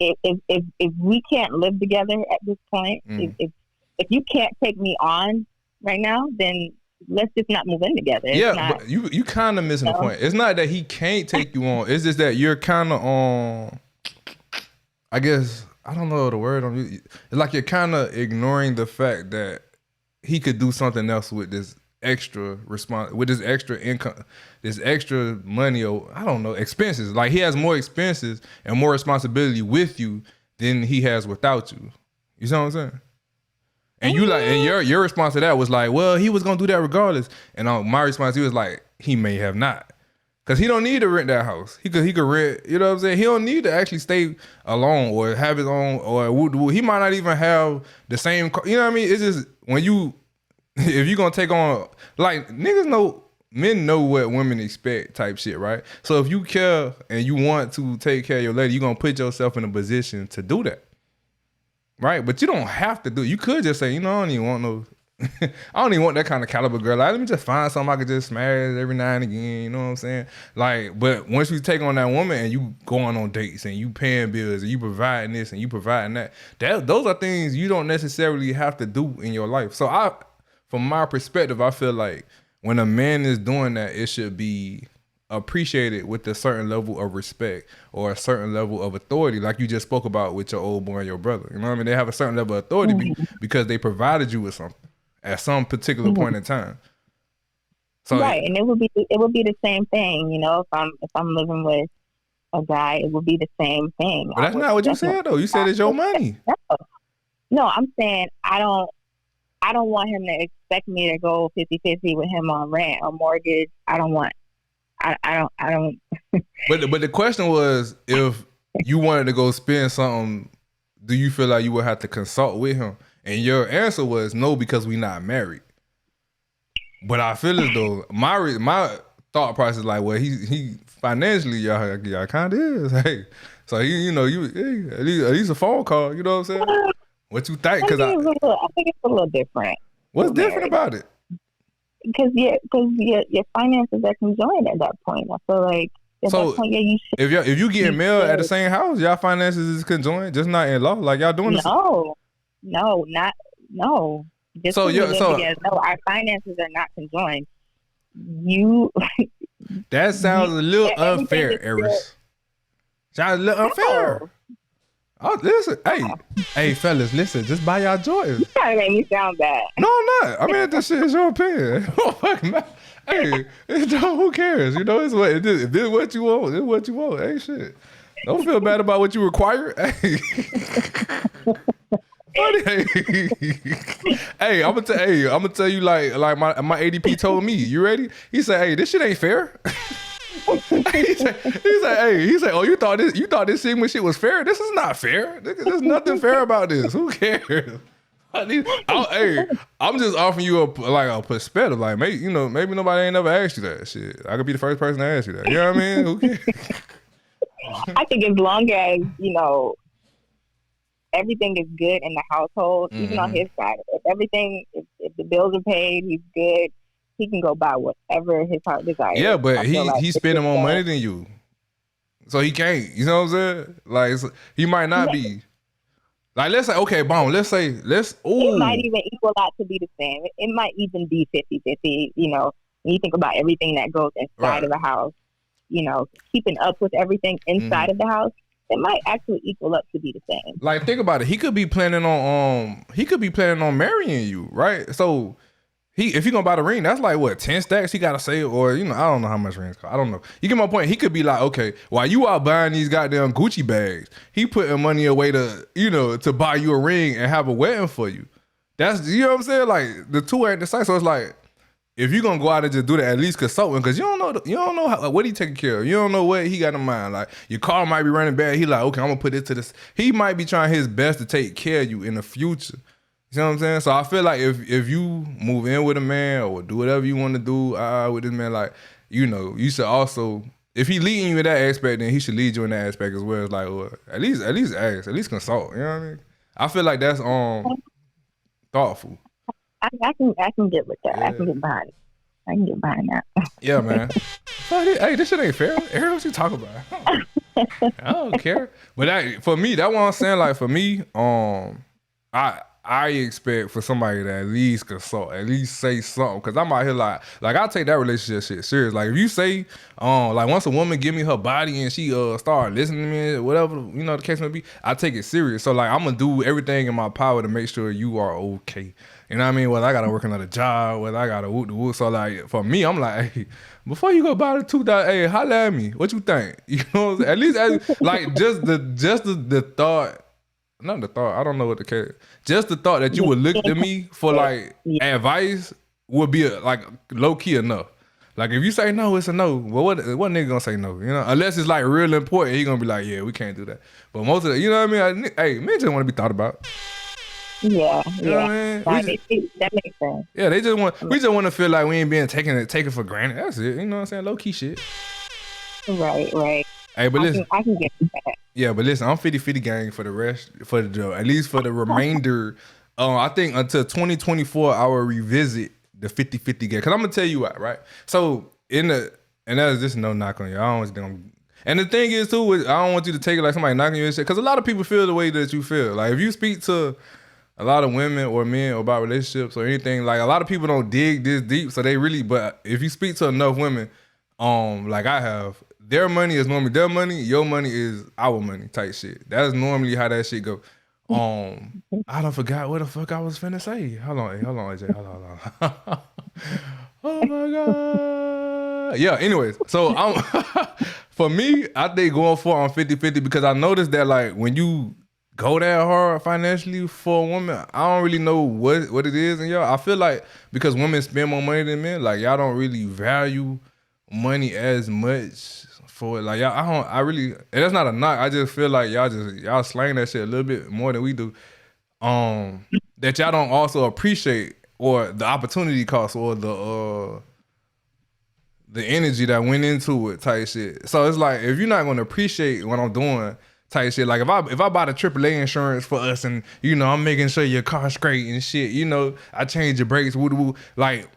if we can't live together at this point, if you can't take me on right now, then let's just not move in together. But you kind of missing the point. It's not that he can't take you on. It's just that you're kind of on. I guess I don't know the word. It's like you're kind of ignoring the fact that he could do something else with this extra with this extra income, this extra money, or I don't know, expenses. Like he has more expenses and more responsibility with you than he has without you. You see what I'm saying? And you like, and your response to that was like, well, he was gonna do that regardless. And my response to you was like, he may have not, cause he don't need to rent that house. He could rent. You know what I'm saying? He don't need to actually stay alone or have his own. Or he might not even have the same. You know what I mean? It's just when you, if you gonna take on, like, niggas know, men know what women expect type shit, right? So if you care and you want to take care of your lady, you gonna put yourself in a position to do that. Right, but you don't have to do it. You could just say, you know, I don't even want no, I don't even want that kind of caliber girl. Like, let me just find something I could just smash every now and again. You know what I'm saying? Like, but once you take on that woman and you going on dates and you paying bills and you providing this and you providing that those are things you don't necessarily have to do in your life. So from my perspective, I feel like when a man is doing that, it should be appreciated with a certain level of respect or a certain level of authority, like you just spoke about with your old boy and your brother. You know what I mean? They have a certain level of authority because they provided you with something at some particular point in time. So right, and it would be the same thing. You know, if I'm living with a guy, it would be the same thing. But that's not what you said though. You said it's your money. No, I'm saying I don't want him to expect me to go 50-50 with him on rent or mortgage. I don't. But the question was, if you wanted to go spend something, do you feel like you would have to consult with him? And your answer was no, because we not married. But I feel as though my thought process is like, well, he financially y'all kind of is. Hey, so he, you know, at least a phone call. You know what I'm saying? What you think? Because I think it's a little different. What's different about it? Because your finances are conjoined at that point. I feel like at that point, you should. If you getting mail at the same house, y'all finances is conjoined, just not in law. Like y'all doing this. No. Just so together. No, our finances are not conjoined. That sounds a little unfair, Eris. Sounds a little unfair. No. Oh, listen, hey, fellas, listen, just buy y'all Jordans. You trying to make me sound bad. No, I'm not. I mean, this shit is your opinion. Hey, who cares? You know, it's what it is. If this is what you want, it's what you want. Hey, shit. Don't feel bad about what you require. Hey. Hey, I'm gonna tell you like my ADP told me. You ready? He said, "Hey, this shit ain't fair." he said, "Oh, you thought this Sigma shit was fair? This is not fair. There's nothing fair about this. Who cares?" I'm just offering you a perspective. Like, maybe nobody ain't never asked you that shit. I could be the first person to ask you that. You know what I mean? Who cares? I think as long as everything is good in the household, even on his side, if the bills are paid, he's good. He can go buy whatever his heart desires. Yeah, but he's spending more money than you, so he can't. You know what I'm saying? Like, he might not be. Like, let's say, okay, boom. It might even equal out to be the same. It might even be 50-50. You know, when you think about everything that goes inside of the house, keeping up with everything inside of the house, it might actually equal up to be the same. Like, think about it. He could be planning on marrying you, right? So if he gonna buy the ring, that's like what, 10 stacks he gotta save, or I don't know how much rings cost. I don't know. You get my point. He could be like, okay, while you out buying these goddamn Gucci bags, he putting money away to buy you a ring and have a wedding for you. That's, you know what I'm saying? Like, the two ain't the same. So it's like, if you're gonna go out and just do that, at least consult him, because you don't know what he taking care of. You don't know what he got in mind. Like, your car might be running bad. He like, okay, I'm gonna put it to this. He might be trying his best to take care of you in the future. You know what I'm saying? So I feel like if you move in with a man or do whatever you want to do with this man, like, you should also, if he leading you in that aspect, then he should lead you in that aspect as well. It's like, well, at least ask, at least consult. You know what I mean? I feel like that's thoughtful. I can get with that. Yeah. I can get behind it. I can get behind that. Yeah, man. Hey, this shit ain't fair. Hear what you talk about. I don't care. But for me, that's what I'm saying. Like, for me, I expect for somebody to at least consult, at least say something. Cause I'm out here like I take that relationship shit serious. Like, if you say, like, once a woman give me her body and she start listening to me, whatever, the case may be, I take it serious. So, like, I'm gonna do everything in my power to make sure you are okay. You know what I mean? Whether I gotta work another job, whether I gotta whoop the whoop. So like for me, I'm like, hey, before you go buy the $2, hey, holla at me. What you think? You know what I'm saying? At least like just the thought, not the thought, I don't know what the case. Just the thought that you would look to me for like advice would be like low key enough. Like if you say no, it's a no. Well, what nigga gonna say no? You know, unless it's like real important, he gonna be like, yeah, we can't do that. But most of the, you know what I mean? Hey, men just want to be thought about. Yeah, you know what I mean? That makes sense. Yeah, we just want to feel like we ain't being taken for granted. That's it. You know what I'm saying? Low key shit. Right. Hey, but listen, I can get that. Yeah, but listen, I'm 50-50 gang for the rest, at least for the remainder. I think until 2024, I will revisit the 50-50 gang. Cause I'm gonna tell you what, right? So and that's just no knock on you. I always don't. And the thing is too, I don't want you to take it like somebody knocking you and shit. Cause a lot of people feel the way that you feel. Like if you speak to a lot of women or men about relationships or anything, like a lot of people don't dig this deep. So they really, but if you speak to enough women, like I have, their money is normally their money, your money is our money type shit. That's normally how that shit go. I done forgot what the fuck I was finna say. Hold on, AJ. Hold on. Oh my God. Yeah, anyways. So for me, I think going for on 50-50 because I noticed that like when you go that hard financially for a woman, I don't really know what it is. And y'all, I feel like because women spend more money than men, like y'all don't really value money as much for it. Like y'all, I really, and that's not a knock. I just feel like y'all slang that shit a little bit more than we do. That y'all don't also appreciate or the opportunity cost or the energy that went into it type shit. So it's like if you're not gonna appreciate what I'm doing type shit, like if I buy the AAA insurance for us and you know I'm making sure your car's straight and shit, you know I change your brakes, woo, like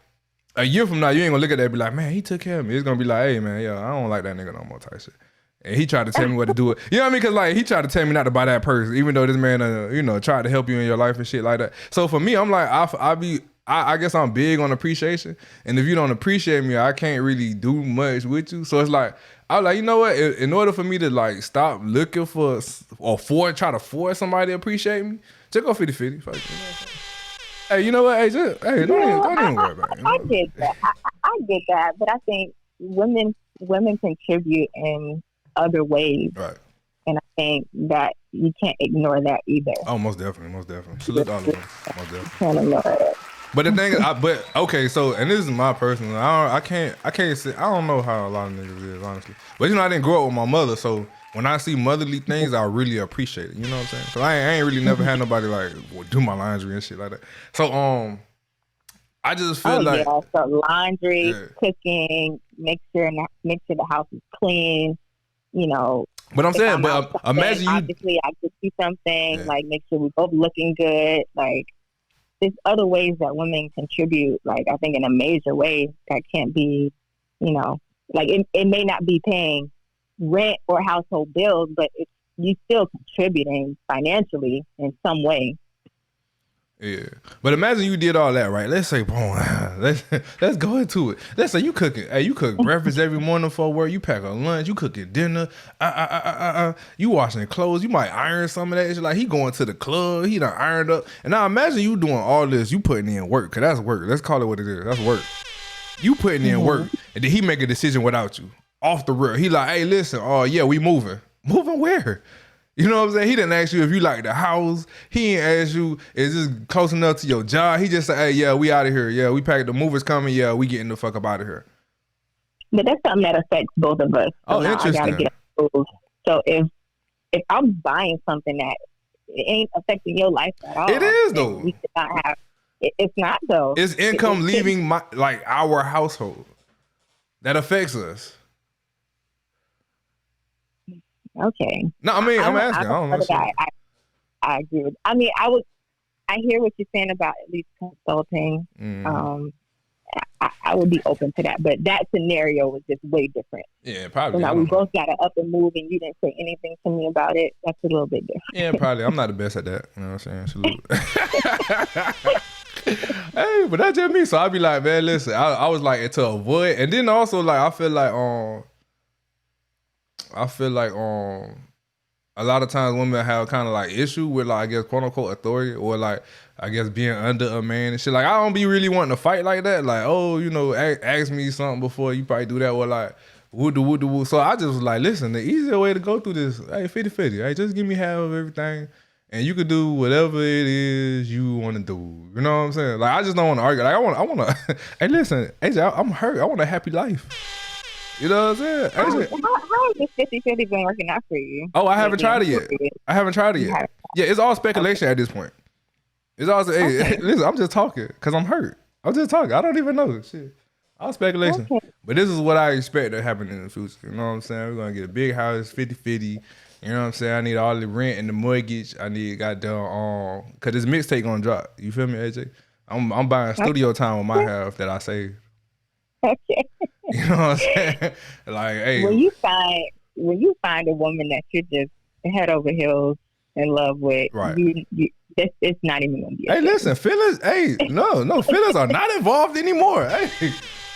a year from now you ain't gonna look at that and be like, man, he took care of me. It's gonna be like, hey man, I don't like that nigga no more type shit. And he tried to tell me what to do. You know what I mean? Cause like he tried to tell me not to buy that purse, even though this man, tried to help you in your life and shit like that. So for me, I'm like, I guess I'm big on appreciation. And if you don't appreciate me, I can't really do much with you. So it's like, I was like, you know what? In order for me to like stop looking for or try to force somebody to appreciate me, just go 50-50. Fuck, you know what I'm saying? Hey, you know what? Hey, don't even worry about it. I get that. I get that, but I think women contribute in other ways, right? And I think that you can't ignore that either. Oh, most definitely. Salute all of them. Most definitely. Can't ignore it. But the thing is, okay, so and this is my personal. I can't say I don't know how a lot of niggas is honestly, but I didn't grow up with my mother, so when I see motherly things, I really appreciate it. You know what I'm saying? So I ain't really never had nobody like do my laundry and shit like that. So I just feel like so laundry, cooking, make sure the house is clean. You know. But I'm saying, imagine you. Obviously, I could do something like make sure we both looking good. Like there's other ways that women contribute. Like I think in a major way that can't be, like it may not be paying rent or household bills, but you still contributing financially in some way. Yeah, but imagine you did all that, right? Let's say, boom, let's go into it. Let's say you cooking. Hey, you cook breakfast every morning for work. You pack a lunch. You cooking dinner. You washing clothes. You might iron some of that. It's like he going to the club. He done ironed up. And now imagine you doing all this. You putting in work, cause that's work. Let's call it what it is. That's work. You putting in work, and then he make a decision without you off the real. He like, hey, listen, we moving. Moving where? You know what I'm saying? He didn't ask you if you like the house. He didn't ask you, is this close enough to your job? He just said, hey, yeah, we out of here. Yeah, we packed, the movers coming. Yeah, we getting the fuck up out of here. But that's something that affects both of us. So interesting. I gotta get approved. So if I'm buying something that it ain't affecting your life at all. It is though. We should not have. It's not though. It's income leaving our household that affects us. Okay. No, I mean, I'm asking. I don't know. I agree with. I mean, I hear what you're saying about at least consulting. I would be open to that, but that scenario was just way different. Yeah, probably. So now we both got to up and move, and you didn't say anything to me about it. That's a little bit different. Yeah, probably. I'm not the best at that. You know what I'm saying? Salute. Hey, but that's just me. So I'd be like, man, listen. I was like to avoid, and then also like I feel like a lot of times women have kind of like issue with like I guess quote unquote authority or like I guess being under a man and shit. Like I don't be really wanting to fight like that. Like oh you know ask me something before you probably do that or like woo. So I just was like listen, the easier way to go through this, hey 50-50. Hey just give me half of everything and you could do whatever it is you want to do. You know what I'm saying? Like I just don't want to argue. Like I want to. Hey listen, AJ, I'm hurt. I want a happy life. You know what I'm saying? How has this 50-50 been working out for you? Oh, I haven't tried it yet. Yeah, it's all speculation at this point. It's all, hey, listen, I'm just talking because I'm hurt. I'm just talking. I don't even know. Shit. All speculation. Okay. But this is what I expect to happen in the future. You know what I'm saying? We're going to get a big house, 50-50. You know what I'm saying? I need all the rent and the mortgage. I need goddamn, because this mixtape going to drop. You feel me, AJ? I'm buying studio time with my half that I saved. Okay. You know what I'm saying? Like, hey. When you find a woman that you're just head over heels in love with, right? It's not even gonna be. Hey, listen, feelings. Hey, no, feelings are not involved anymore. Hey,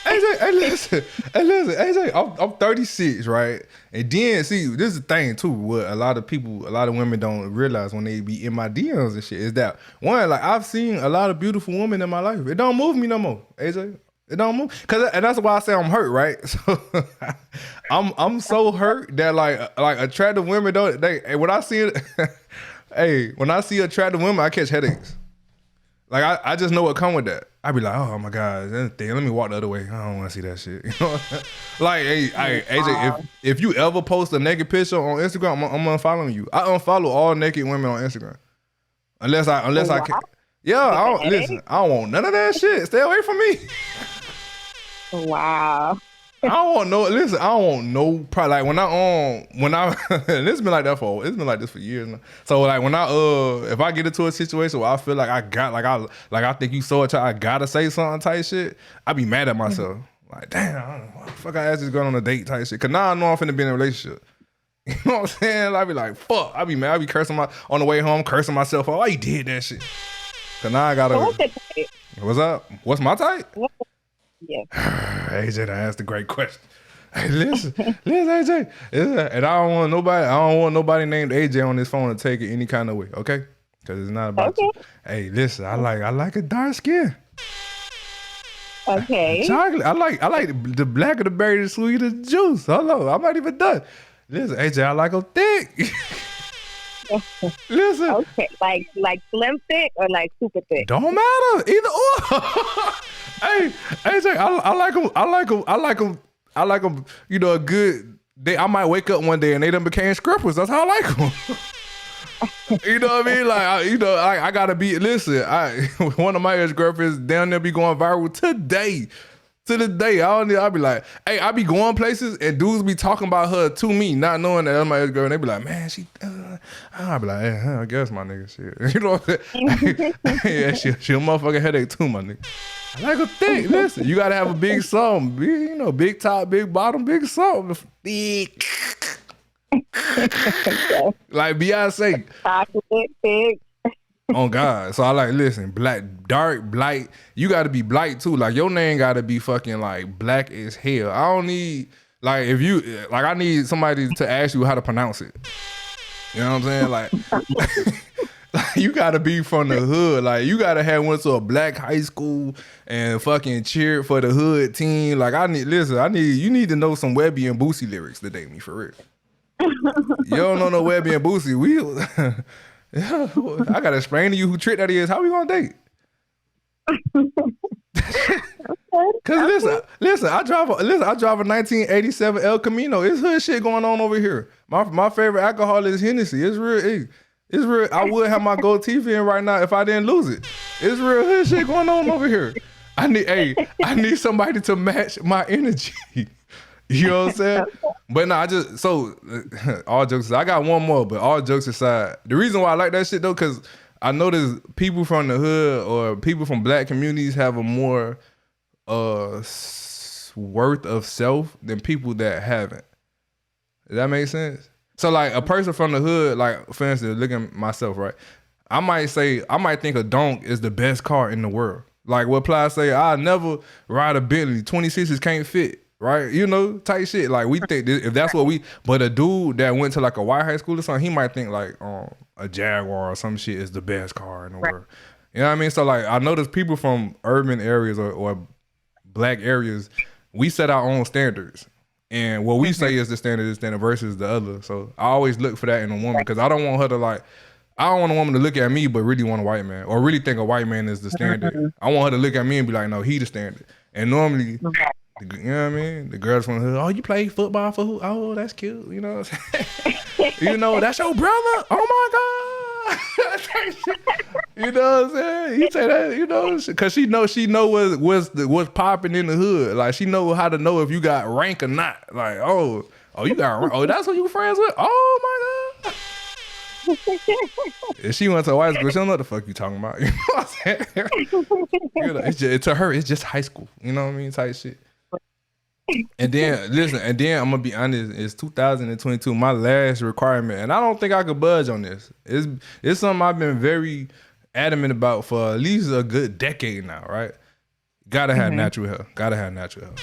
AJ, listen, AJ, I'm 36, right? And then see, this is the thing too. What a lot of women don't realize when they be in my DMs and shit is that one, like I've seen a lot of beautiful women in my life. It don't move me no more, AJ. It don't move, and that's why I say I'm hurt, right? So I'm so hurt that like attractive women don't. When I see it, hey, when I see attractive women, I catch headaches. Like I just know what come with that. I be like, oh my god, that thing. Let me walk the other way. I don't want to see that shit. You know, like hey, AJ, if you ever post a naked picture on Instagram, I'm unfollowing you. I unfollow all naked women on Instagram, unless I can. Yeah, I don't want none of that shit. Stay away from me. Wow. I don't want no probably like when I it's been like this for years now. So like when if I get into a situation where I feel like I think you so attractive, I gotta say something type shit, I be mad at myself. Like damn, I don't know why the fuck I asked this girl on a date type shit. Cause now I know I'm finna be in a relationship. You know what I'm saying? I be like, fuck. I be mad. I be cursing on the way home, cursing myself. Oh, why you did that shit? Cause now I gotta. What's up? What's my type? Yeah. AJ, I asked a great question. Hey, listen, AJ. And I don't want nobody named AJ on this phone to take it any kind of way, okay? Because it's not about you. Hey, listen, I like a dark skin. Okay. Chocolate. I like the blacker the berry, the sweeter the juice. Hello, I'm not even done. Listen, AJ, I like them thick. Listen. Okay, like slim thick or like super thick? Don't matter. Either or. Hey, AJ, I like them. You know, a good. I might wake up one day and they done became strippers. That's how I like them. You know what I mean? Like, I gotta be. Listen, one of my ex girlfriends down there be going viral today. To the day, I'll be like, hey, I be going places and dudes be talking about her to me, not knowing that that's my ex girl. And they be like, man, I'll be like, hey, I guess my nigga shit. You know what I'm saying? Yeah, she a motherfucking headache too, my nigga. I like a thick. Listen, you gotta have a big something. Big top, big bottom, big something. Thick. Like Beyonce. Chocolate thick. Oh God. So I like, listen, black, dark, blight. You gotta be blight too. Like your name gotta be fucking like black as hell. I don't need like I need somebody to ask you how to pronounce it. You know what I'm saying? Like you gotta be from the hood. Like you gotta have went to a black high school and fucking cheered for the hood team. Like you need to know some Webby and Boosie lyrics to date me for real. You don't know no Webby and Boosie. Yeah, I gotta explain to you who Trick that is. How we gonna date? Cause listen, I drive a 1987 El Camino. It's hood shit going on over here. My favorite alcohol is Hennessy. It's real. It's real. I would have my gold teeth in right now if I didn't lose it. It's real hood shit going on over here. I need somebody to match my energy. You know what I'm saying? But no, all jokes aside, I got one more, but all jokes aside, the reason why I like that shit though, because I notice people from the hood or people from black communities have a more worth of self than people that haven't. Does that make sense? So like a person from the hood, like for instance, looking at myself, right? I might think a donk is the best car in the world. Like what Ply say, I'll never ride a Bentley. 26s can't fit. right? You know, type shit. Like we think if that's what we, but a dude that went to like a white high school or something, he might think like a Jaguar or some shit is the best car in the world. You know what I mean? So like I notice people from urban areas or black areas, we set our own standards. And what we say is the standard versus the other. So I always look for that in a woman because I don't want her to like, I don't want a woman to look at me but really want a white man or really think a white man is the standard. I want her to look at me and be like, no, he the standard. And normally, you know what I mean? The girls from the hood, oh, you play football for who? Oh, that's cute. You know what I'm saying? You know, that's your brother? Oh my God. You know what I'm saying? You say that, you know, because she know what's popping in the hood. Like she know how to know if you got rank or not. Like, oh, you got rank. Oh, that's who you friends with? Oh my God. If she went to a white school, she don't know what the fuck you talking about. You know what I'm saying? You know, to her, it's just high school. You know what I mean? Type shit. And then listen, I'm gonna be honest, it's 2022, my last requirement, and I don't think I could budge on this. It's something I've been very adamant about for at least a good decade now, right? Gotta have natural hair. Gotta have natural hair.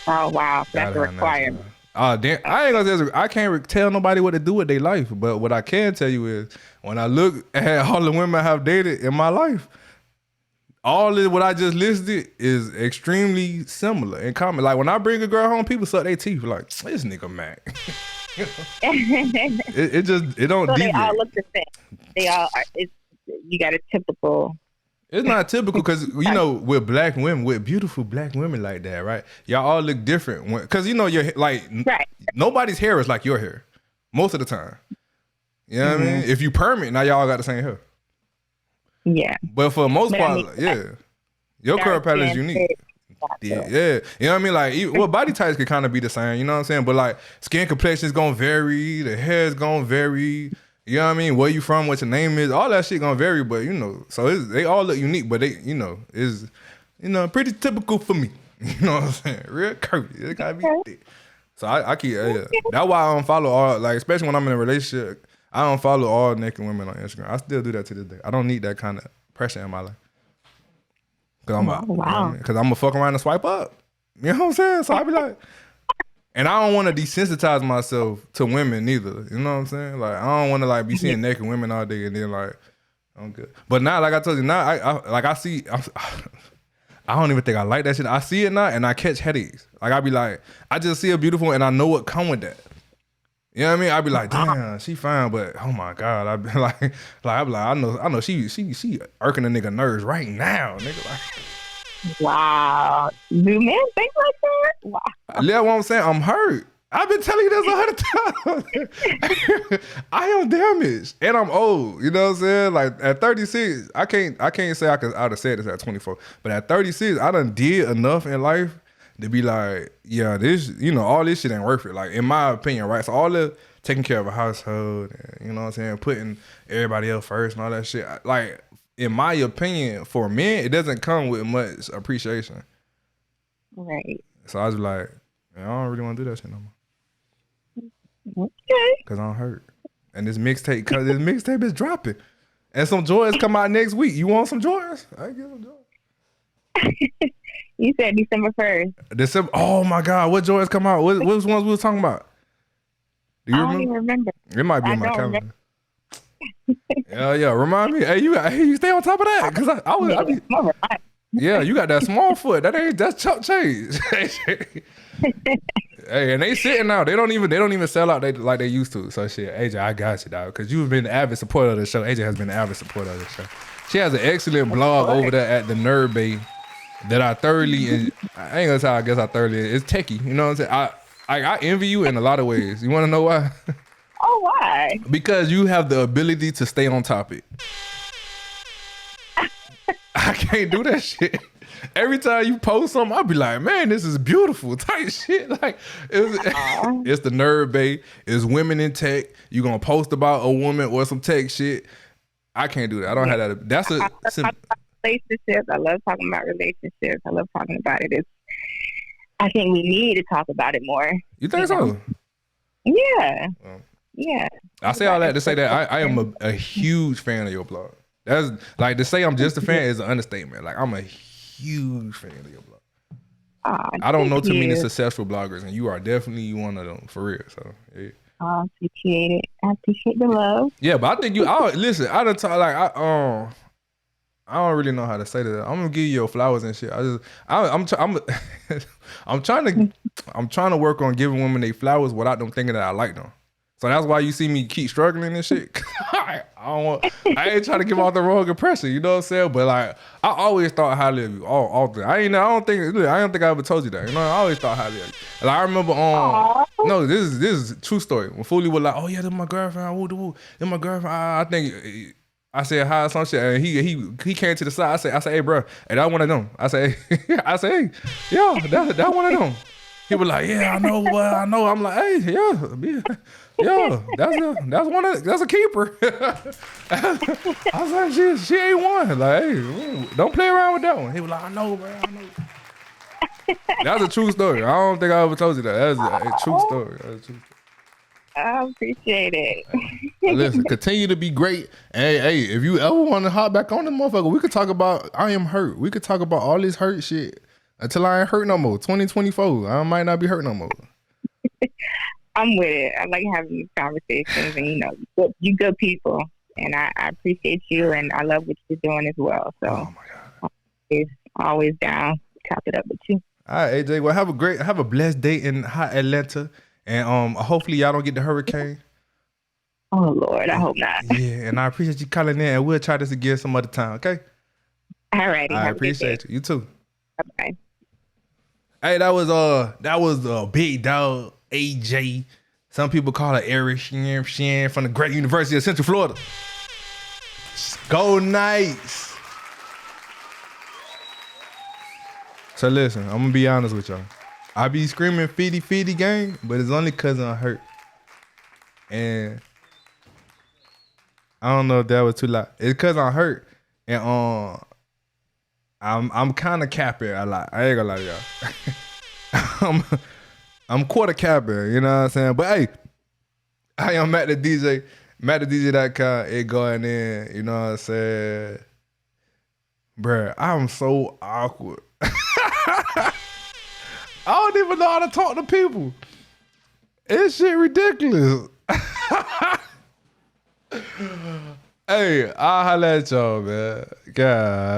Oh wow, that's a requirement. Damn, I ain't gonna say I can't tell nobody what to do with their life, but what I can tell you is when I look at all the women I have dated in my life, all of what I just listed is extremely similar and common. Like when I bring a girl home, people suck their teeth like this nigga Mac. it don't. So deviate. They all look the same. They all are. You got a typical. It's not typical because you know with black women, with beautiful black women like that, right? Y'all all look different because you know your like nobody's hair is like your hair most of the time. You know what I mean? If you perm it, now y'all got the same hair. Yeah. But for the most part, your curl pattern is unique. Yeah. You know what I mean? Like, body types could kind of be the same, you know what I'm saying? But like, skin complexion is gonna vary, the hair is gonna vary. You know what I mean? Where you from, what your name is, all that shit gonna vary. But you know, so they all look unique, but they, you know, is pretty typical for me. You know what I'm saying? Real curvy. It gotta be thick. So I keep that's why I don't follow all, like, especially when I'm in a relationship. I don't follow all naked women on Instagram. I still do that to this day. I don't need that kind of pressure in my life. Cause I'm gonna fuck around and swipe up. You know what I'm saying? So I be like, and I don't want to desensitize myself to women neither. You know what I'm saying? Like I don't want to like be seeing naked women all day and then like I'm good. But now, like I told you, now I see. I don't even think I like that shit. I see it now and I catch headaches. Like I be like, I just see her beautiful and I know what come with that. You know what I mean? I be like, damn, she fine, but oh my God, I be like I be like, I know she irking a nigga nerves right now, nigga. Like, wow, do men think like that? Wow. Yeah, what I'm saying, I'm hurt. I've been telling you this 100 times. I am damaged and I'm old. You know what I'm saying? Like at 36, I can't say I'd have said this at 24, but at 36, I done did enough in life to be like, yeah, this, you know, all this shit ain't worth it. Like, in my opinion, right? So all the taking care of a household, and, you know what I'm saying, putting everybody else first and all that shit. Like, in my opinion, for men, it doesn't come with much appreciation. Right. So I was like, man, I don't really want to do that shit no more. Okay. Because I'm hurt. And this mixtape is dropping. And some Jordans come out next week. You want some Jordans? I get some Jordans. You said December 1st. December. Oh my God, what Jordans come out? What ones we was talking about? Do you I don't even remember. It might be in my calendar. Yeah. Remind me. Hey, you stay on top of that because I be. Yeah, you got that small foot. That's chump change. Hey, and they sitting out. They don't even sell out like they used to. So shit, AJ, I got you, dog. Because you've been an avid supporter of the show. AJ has been an avid supporter of the show. She has an excellent blog over there at the Nerd Bay that I thoroughly. I ain't gonna say I guess I thoroughly. It's techie. You know what I'm saying? I envy you in a lot of ways. You want to know why? Oh, why? Because you have the ability to stay on topic. I can't do that shit. Every time you post something, I'll be like, man, this is beautiful type shit. Like, it's the Nerd Bay. It's women in tech. You gonna post about a woman or some tech shit. I can't do that. I don't have that. That's relationships. I love talking about relationships. I love talking about it. I think we need to talk about it more. You think so? Yeah. Yeah. I say all that to say that I am a huge fan of your blog. That's like, to say I'm just a fan is an understatement. Like, I'm a huge fan of your blog. I don't thank know too many you. successful bloggers, and you are definitely one of them for real. So yeah. I appreciate it. I appreciate the love. Yeah, but I think listen. I done talk like I don't really know how to say that. I'm gonna give you your flowers and shit. I'm trying to work on giving women their flowers without them thinking that I like them. So that's why you see me keep struggling and shit. I ain't trying to give out the wrong impression, you know what I'm saying? But like, I always thought highly of you. All I don't think I ever told you that. You know, I always thought highly of you. Like I remember no, this is a true story. When Foley was like, oh yeah, this my girlfriend, woo woo, this my girlfriend. I think I said hi or some shit, and he came to the side. I said, hey bro, hey, that one of them. I say, hey, yeah, that one of them. He was like, yeah, I know, but I know. I'm like, hey, yeah, that's a keeper. I was like, she ain't one. Like, hey, don't play around with that one. He was like, I know, bro, I know. That's a true story. I don't think I ever told you that. That's a true story. I appreciate it. Listen, continue to be great. Hey, if you ever want to hop back on the motherfucker, we could talk about I am hurt. We could talk about all this hurt shit until I ain't hurt no more. 2024, I might not be hurt no more. I'm with it. I like having these conversations, and you good people, and I appreciate you, and I love what you're doing as well. So, oh my God, it's always down. Top it up with you. All right, AJ. Well, have a blessed day in hot Atlanta, and hopefully y'all don't get the hurricane. Oh Lord, I hope not. Yeah, and I appreciate you calling in, and we'll try this again some other time. Okay. All righty. I appreciate you. You too. Bye. Hey, that was big dog AJ. Some people call her Eric Shan from the great University of Central Florida. Go Knights. So listen, I'm gonna be honest with y'all. I be screaming feedy feedy gang, but it's only cause I'm hurt. And I don't know if that was too loud. It's cause I'm hurt. And I'm kind of capping a lot. I ain't gonna lie to y'all. I'm quarter capping, you know what I'm saying? But hey, I am MacTheDJ, MacTheDJ.com, it going in, you know what I'm saying? Bruh, I'm so awkward. I don't even know how to talk to people. It's shit ridiculous. Hey, I'll holla at y'all, man. God.